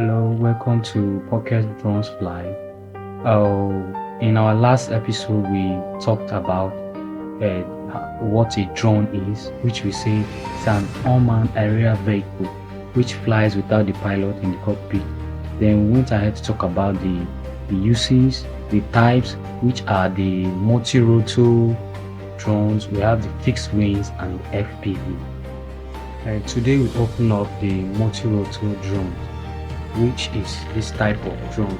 Hello, welcome to Pucket Dronez Fly. In our last episode, we talked about what a drone is, which we say is an unmanned aerial vehicle which flies without the pilot in the cockpit. Then we went ahead to talk about the uses, the types, which are the multi-rotor drones. We have the fixed wings and the FPV. Today we open up the multi-rotor drone, which is this type of drone.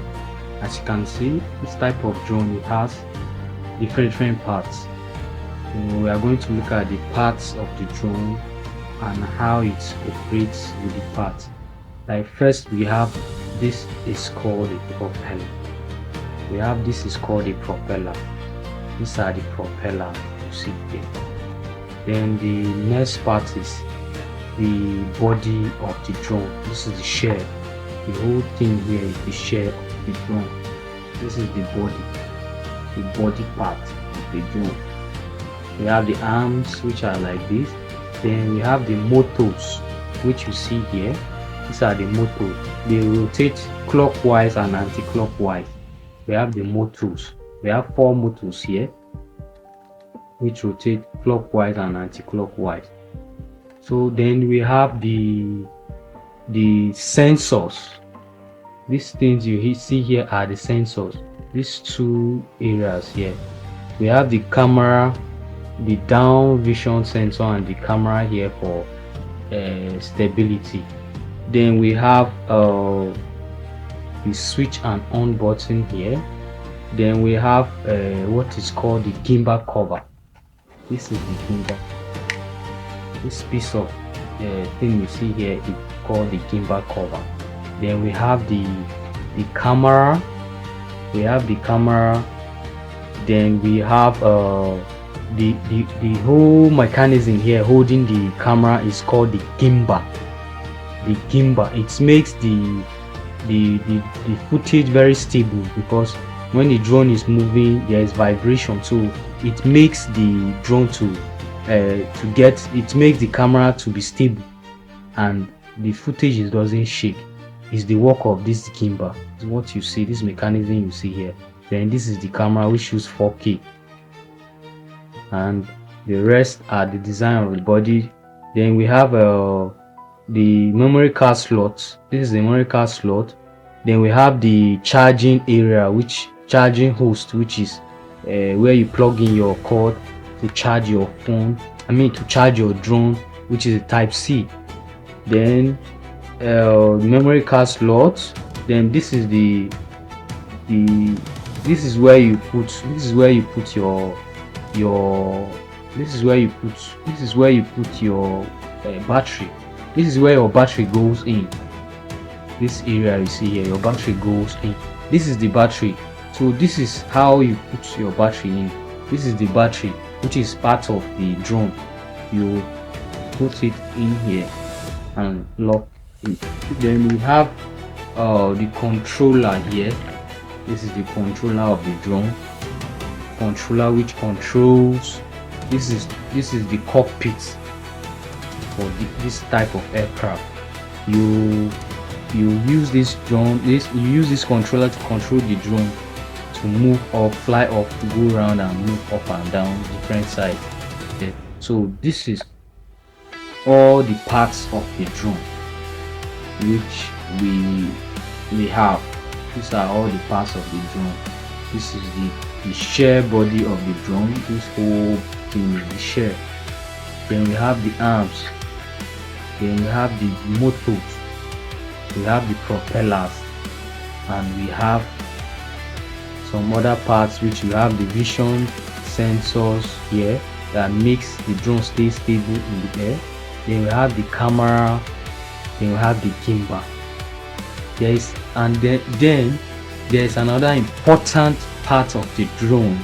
As you can see, this type of drone, it has different parts. We are going to look at the parts of the drone and how it operates with the parts. Like first, we have this is called a propeller. We have this is called a propeller. These are the propeller you see here. Then the next part is the body of the drone. This is the shell. The whole thing here is the shell of the drone. This is the body part of the drone. We have the arms, which are like this. Then we have the motors, which you see here. These are the motors. They rotate clockwise and anti-clockwise. We have the motors. We have 4 motors here, which rotate clockwise and anti-clockwise. So then we have the sensors. These things you see here are the sensors. These 2 areas here. We have the camera, the down vision sensor, and the camera here for stability. Then we have the switch and on button here. Then we have what is called the gimbal cover. This is the gimbal. This piece of thing you see here is called the gimbal cover. Then we have the camera. We have the camera. Then we have the whole mechanism here holding the camera is called the gimbal. The gimbal, it makes the footage very stable, because when the drone is moving there is vibration, so it makes the drone it makes the camera to be stable and the footage doesn't shake. Is the work of this gimbal. Is what you see, this mechanism you see here. Then this is the camera, which shoots 4K, and the rest are the design of the body. Then we have the memory card slot. This is the memory card slot. Then we have the charging area, charging host, which is where you plug in your cord to charge your phone, to charge your drone, which is a type C. Then memory card slot. Then this is this is where you put your battery. This is where your battery goes in. This area you see here, your battery goes in. This is the battery. So this is how you put your battery in. This is the battery, which is part of the drone. You put it in here and lock it. Then we have the controller here. This is the controller of the drone. Controller which controls. This is the cockpit for this type of aircraft. You use this controller to control the drone to move up, fly up, to go around and move up and down different sides. Okay. So this is all the parts of the drone which we have. These are all the parts of the drone. This is the shell body of the drone. This whole thing is the shell. Then we have the arms. Then we have the motors. We have the propellers, and we have some other parts which you have the vision sensors here that makes the drone stay stable in the air. Then we have the camera. Then we have the gimbal. Then there is another important part of the drone,